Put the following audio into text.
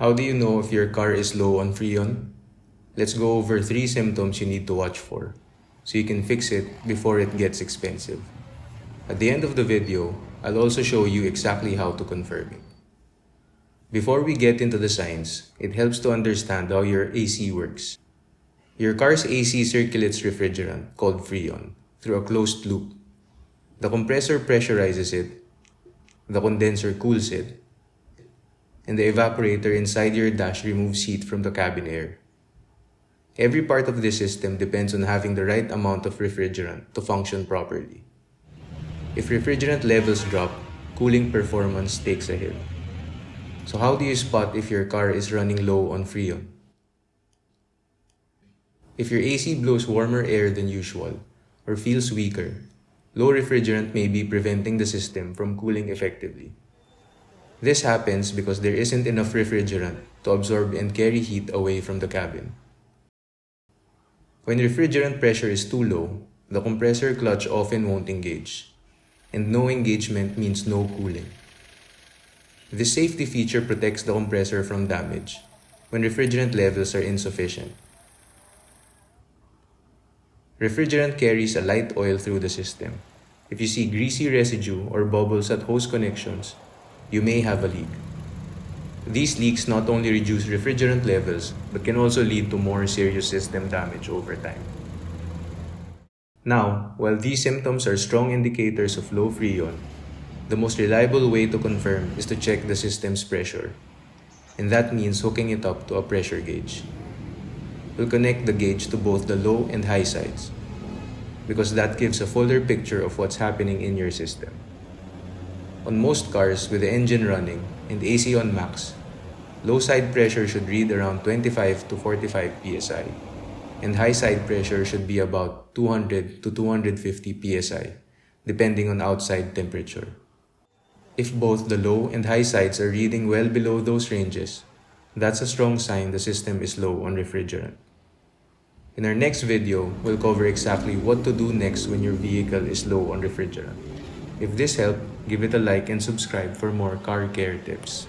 How do you know if your car is low on Freon? Let's go over 3 symptoms you need to watch for, so you can fix it before it gets expensive. At the end of the video, I'll also show you exactly how to confirm it. Before we get into the signs, it helps to understand how your AC works. Your car's AC circulates refrigerant, called Freon, through a closed loop. The compressor pressurizes it, the condenser cools it, and the evaporator inside your dash removes heat from the cabin air. Every part of this system depends on having the right amount of refrigerant to function properly. If refrigerant levels drop, cooling performance takes a hit. So how do you spot if your car is running low on Freon? If your AC blows warmer air than usual or feels weaker, low refrigerant may be preventing the system from cooling effectively. This happens because there isn't enough refrigerant to absorb and carry heat away from the cabin. When refrigerant pressure is too low, the compressor clutch often won't engage, and no engagement means no cooling. This safety feature protects the compressor from damage when refrigerant levels are insufficient. Refrigerant carries a light oil through the system. If you see greasy residue or bubbles at hose connections, you may have a leak. These leaks not only reduce refrigerant levels, but can also lead to more serious system damage over time. Now, while these symptoms are strong indicators of low Freon, the most reliable way to confirm is to check the system's pressure, and that means hooking it up to a pressure gauge. We'll connect the gauge to both the low and high sides, because that gives a fuller picture of what's happening in your system. On most cars with the engine running and AC on max, low side pressure should read around 25 to 45 psi, and high side pressure should be about 200 to 250 psi, depending on outside temperature. If both the low and high sides are reading well below those ranges, that's a strong sign the system is low on refrigerant. In our next video, we'll cover exactly what to do next when your vehicle is low on refrigerant. If this helped, give it a like and subscribe for more car care tips.